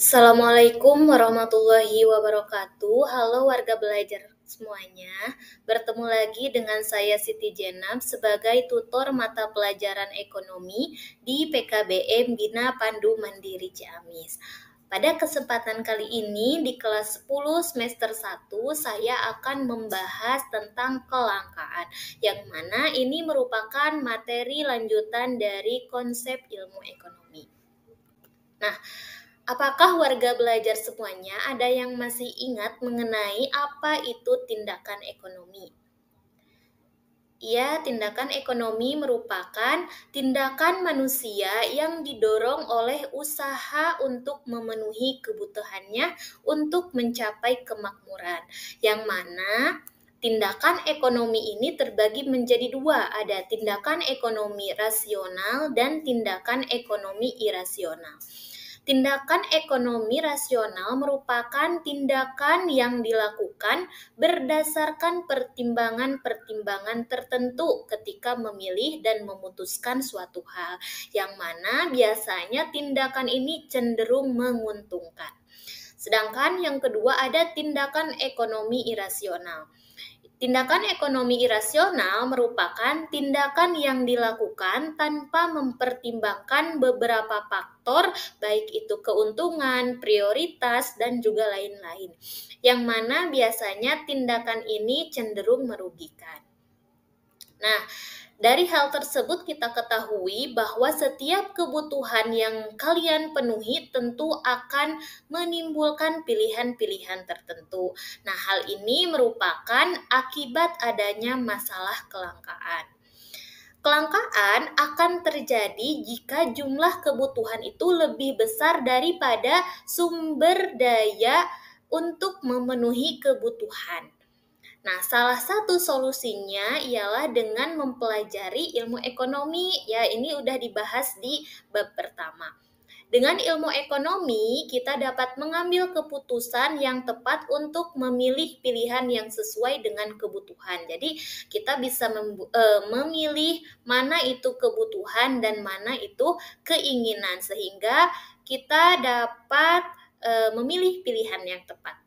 Assalamualaikum warahmatullahi wabarakatuh. Halo warga belajar semuanya. Bertemu lagi dengan saya Siti Jenab sebagai tutor mata pelajaran ekonomi di PKBM Bina Pandu Mandiri Ciamis. Pada kesempatan kali ini di kelas 10 semester 1 saya akan membahas tentang kelangkaan, yang mana ini merupakan materi lanjutan dari konsep ilmu ekonomi. Nah, apakah warga belajar semuanya ada yang masih ingat mengenai apa itu tindakan ekonomi? Ya, tindakan ekonomi merupakan tindakan manusia yang didorong oleh usaha untuk memenuhi kebutuhannya untuk mencapai kemakmuran. Yang mana tindakan ekonomi ini terbagi menjadi dua, ada tindakan ekonomi rasional dan tindakan ekonomi irasional. Tindakan ekonomi rasional merupakan tindakan yang dilakukan berdasarkan pertimbangan-pertimbangan tertentu ketika memilih dan memutuskan suatu hal, yang mana biasanya tindakan ini cenderung menguntungkan. Sedangkan yang kedua ada tindakan ekonomi irasional. Tindakan ekonomi irasional merupakan tindakan yang dilakukan tanpa mempertimbangkan beberapa faktor, baik itu keuntungan, prioritas, dan juga lain-lain, yang mana biasanya tindakan ini cenderung merugikan. Nah, dari hal tersebut kita ketahui bahwa setiap kebutuhan yang kalian penuhi tentu akan menimbulkan pilihan-pilihan tertentu. Nah, hal ini merupakan akibat adanya masalah kelangkaan. Kelangkaan akan terjadi jika jumlah kebutuhan itu lebih besar daripada sumber daya untuk memenuhi kebutuhan. Nah, salah satu solusinya ialah dengan mempelajari ilmu ekonomi. Ya, ini udah dibahas di bab pertama. Dengan ilmu ekonomi, kita dapat mengambil keputusan yang tepat untuk memilih pilihan yang sesuai dengan kebutuhan. Jadi, kita bisa memilih mana itu kebutuhan dan mana itu keinginan, sehingga kita dapat memilih pilihan yang tepat.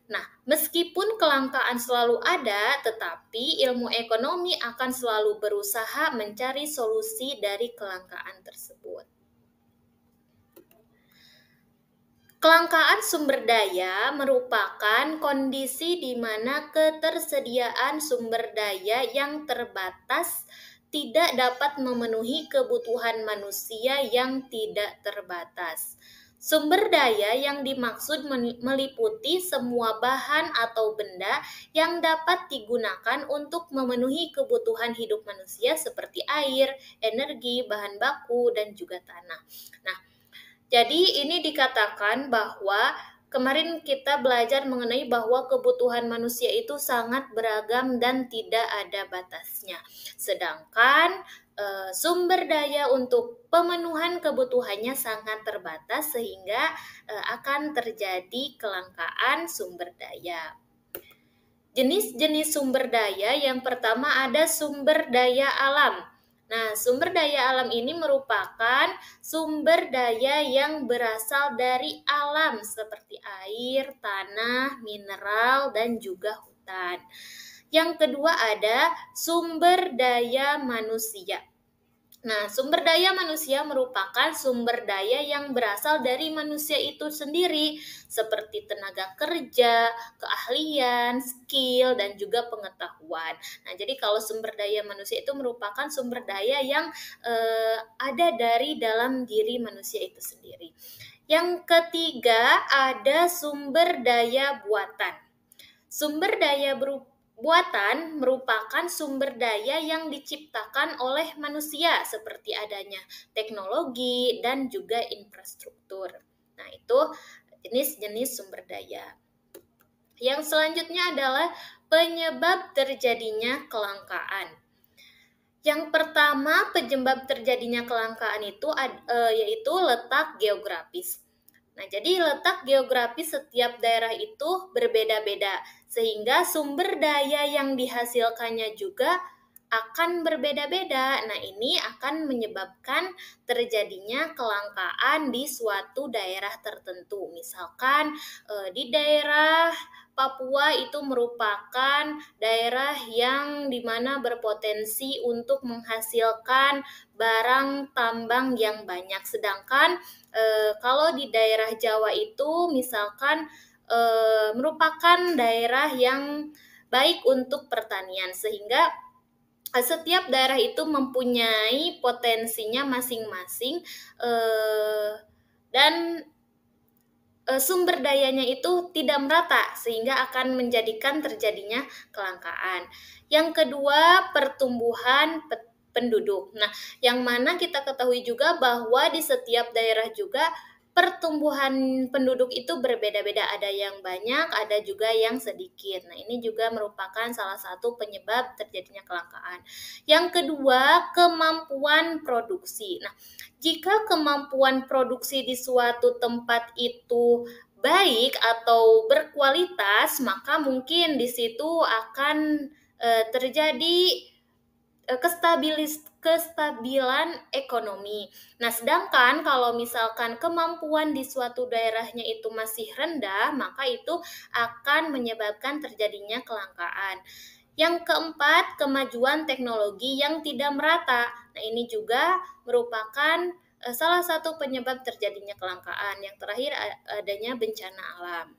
Nah, meskipun kelangkaan selalu ada, tetapi ilmu ekonomi akan selalu berusaha mencari solusi dari kelangkaan tersebut. Kelangkaan sumber daya merupakan kondisi di mana ketersediaan sumber daya yang terbatas tidak dapat memenuhi kebutuhan manusia yang tidak terbatas. Sumber daya yang dimaksud meliputi semua bahan atau benda yang dapat digunakan untuk memenuhi kebutuhan hidup manusia seperti air, energi, bahan baku, dan juga tanah. Nah, jadi ini dikatakan bahwa kemarin kita belajar mengenai bahwa kebutuhan manusia itu sangat beragam dan tidak ada batasnya. Sedangkan sumber daya untuk pemenuhan kebutuhannya sangat terbatas sehingga akan terjadi kelangkaan sumber daya. Jenis-jenis sumber daya yang pertama ada sumber daya alam. Nah, sumber daya alam ini merupakan sumber daya yang berasal dari alam seperti air, tanah, mineral, dan juga hutan. Yang kedua ada sumber daya manusia. Nah, sumber daya manusia merupakan sumber daya yang berasal dari manusia itu sendiri, seperti tenaga kerja, keahlian, skill, dan juga pengetahuan. Nah, jadi kalau sumber daya manusia itu merupakan sumber daya yang ada dari dalam diri manusia itu sendiri. Yang ketiga ada sumber daya buatan. Sumber daya buatan merupakan sumber daya yang diciptakan oleh manusia seperti adanya teknologi dan juga infrastruktur. Nah, itu jenis-jenis sumber daya. Yang selanjutnya adalah penyebab terjadinya kelangkaan. Yang pertama, penyebab terjadinya kelangkaan itu yaitu letak geografis. Nah, jadi letak geografis setiap daerah itu berbeda-beda, sehingga sumber daya yang dihasilkannya juga akan berbeda-beda. Nah, ini akan menyebabkan terjadinya kelangkaan di suatu daerah tertentu. Misalkan di daerah Papua itu merupakan daerah yang dimana berpotensi untuk menghasilkan barang tambang yang banyak. Sedangkan kalau di daerah Jawa itu misalkan merupakan daerah yang baik untuk pertanian, sehingga setiap daerah itu mempunyai potensinya masing-masing, dan sumber dayanya itu tidak merata sehingga akan menjadikan terjadinya kelangkaan. Yang kedua, pertumbuhan penduduk. Nah, yang mana kita ketahui juga bahwa di setiap daerah juga pertumbuhan penduduk itu berbeda-beda, ada yang banyak, ada juga yang sedikit. Nah, ini juga merupakan salah satu penyebab terjadinya kelangkaan. Yang kedua, kemampuan produksi. Nah, jika kemampuan produksi di suatu tempat itu baik atau berkualitas, maka mungkin di situ akan terjadi kestabilan ekonomi. Nah, sedangkan kalau misalkan kemampuan di suatu daerahnya itu masih rendah, maka itu akan menyebabkan terjadinya kelangkaan. Yang keempat, kemajuan teknologi yang tidak merata. Nah, ini juga merupakan salah satu penyebab terjadinya kelangkaan. Yang terakhir, adanya bencana alam.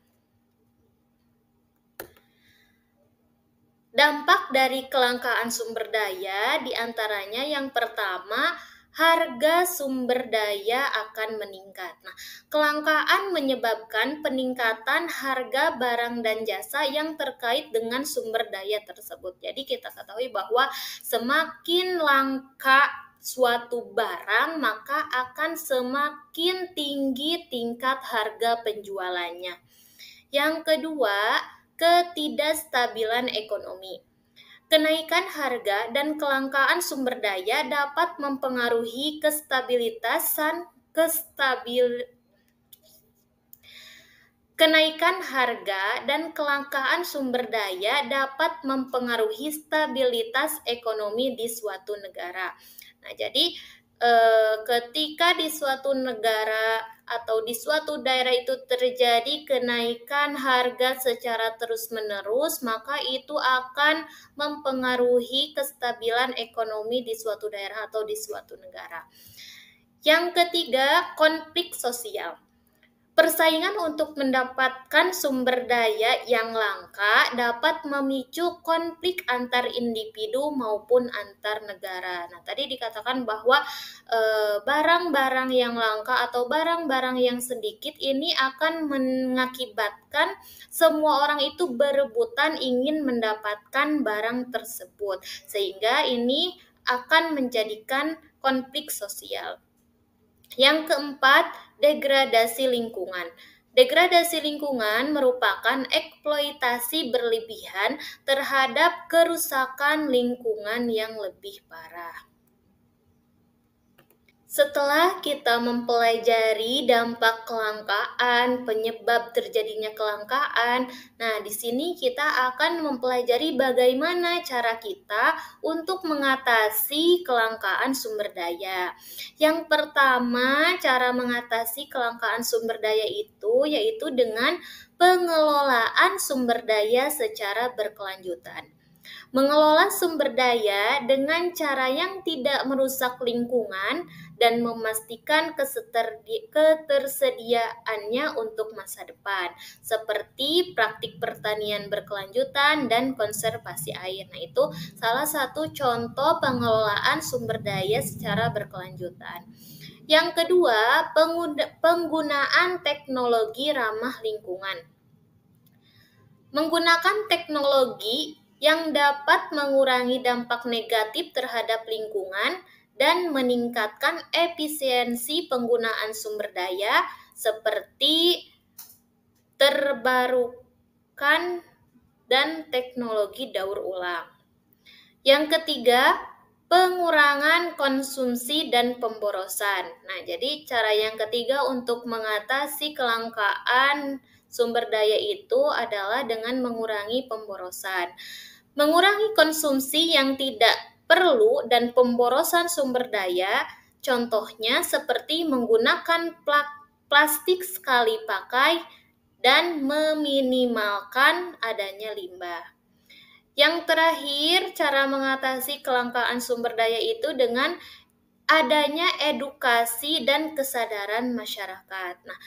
Dampak dari kelangkaan sumber daya diantaranya yang pertama, harga sumber daya akan meningkat. Nah, kelangkaan menyebabkan peningkatan harga barang dan jasa yang terkait dengan sumber daya tersebut. Jadi kita ketahui bahwa semakin langka suatu barang, maka akan semakin tinggi tingkat harga penjualannya. Yang kedua, ketidakstabilan ekonomi. Kenaikan harga dan kelangkaan sumber daya dapat mempengaruhi Kenaikan harga dan kelangkaan sumber daya dapat mempengaruhi stabilitas ekonomi di suatu negara. Nah, jadi ketika di suatu negara atau di suatu daerah itu terjadi kenaikan harga secara terus-menerus, maka itu akan mempengaruhi kestabilan ekonomi di suatu daerah atau di suatu negara. Yang ketiga, konflik sosial. Persaingan untuk mendapatkan sumber daya yang langka dapat memicu konflik antar individu maupun antar negara. Nah, tadi dikatakan bahwa barang-barang yang langka atau barang-barang yang sedikit ini akan mengakibatkan semua orang itu berebutan ingin mendapatkan barang tersebut, sehingga ini akan menjadikan konflik sosial. Yang keempat, degradasi lingkungan. Degradasi lingkungan merupakan eksploitasi berlebihan terhadap kerusakan lingkungan yang lebih parah. Setelah kita mempelajari dampak kelangkaan, penyebab terjadinya kelangkaan, nah di sini kita akan mempelajari bagaimana cara kita untuk mengatasi kelangkaan sumber daya. Yang pertama, cara mengatasi kelangkaan sumber daya itu yaitu dengan pengelolaan sumber daya secara berkelanjutan. Mengelola sumber daya dengan cara yang tidak merusak lingkungan dan memastikan ketersediaannya untuk masa depan, seperti praktik pertanian berkelanjutan dan konservasi air. Nah, itu salah satu contoh pengelolaan sumber daya secara berkelanjutan. Yang kedua, penggunaan teknologi ramah lingkungan. Menggunakan teknologi yang dapat mengurangi dampak negatif terhadap lingkungan dan meningkatkan efisiensi penggunaan sumber daya seperti terbarukan dan teknologi daur ulang. Yang ketiga, pengurangan konsumsi dan pemborosan. Nah, jadi cara yang ketiga untuk mengatasi kelangkaan sumber daya itu adalah dengan mengurangi pemborosan. Mengurangi konsumsi yang tidak perlu dan pemborosan sumber daya, contohnya seperti menggunakan plastik sekali pakai dan meminimalkan adanya limbah. Yang terakhir, cara mengatasi kelangkaan sumber daya itu dengan adanya edukasi dan kesadaran masyarakat. Nah,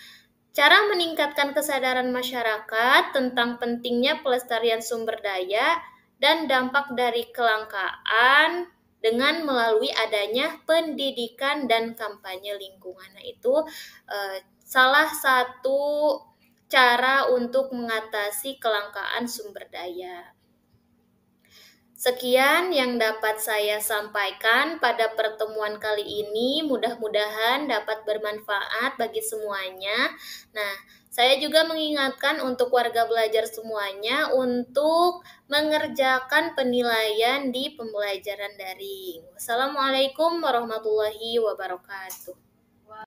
cara meningkatkan kesadaran masyarakat tentang pentingnya pelestarian sumber daya dan dampak dari kelangkaan dengan melalui adanya pendidikan dan kampanye lingkungan. Nah, itu salah satu cara untuk mengatasi kelangkaan sumber daya. Sekian yang dapat saya sampaikan pada pertemuan kali ini. Mudah-mudahan dapat bermanfaat bagi semuanya. Nah, saya juga mengingatkan untuk warga belajar semuanya untuk mengerjakan penilaian di pembelajaran daring. Wassalamualaikum warahmatullahi wabarakatuh.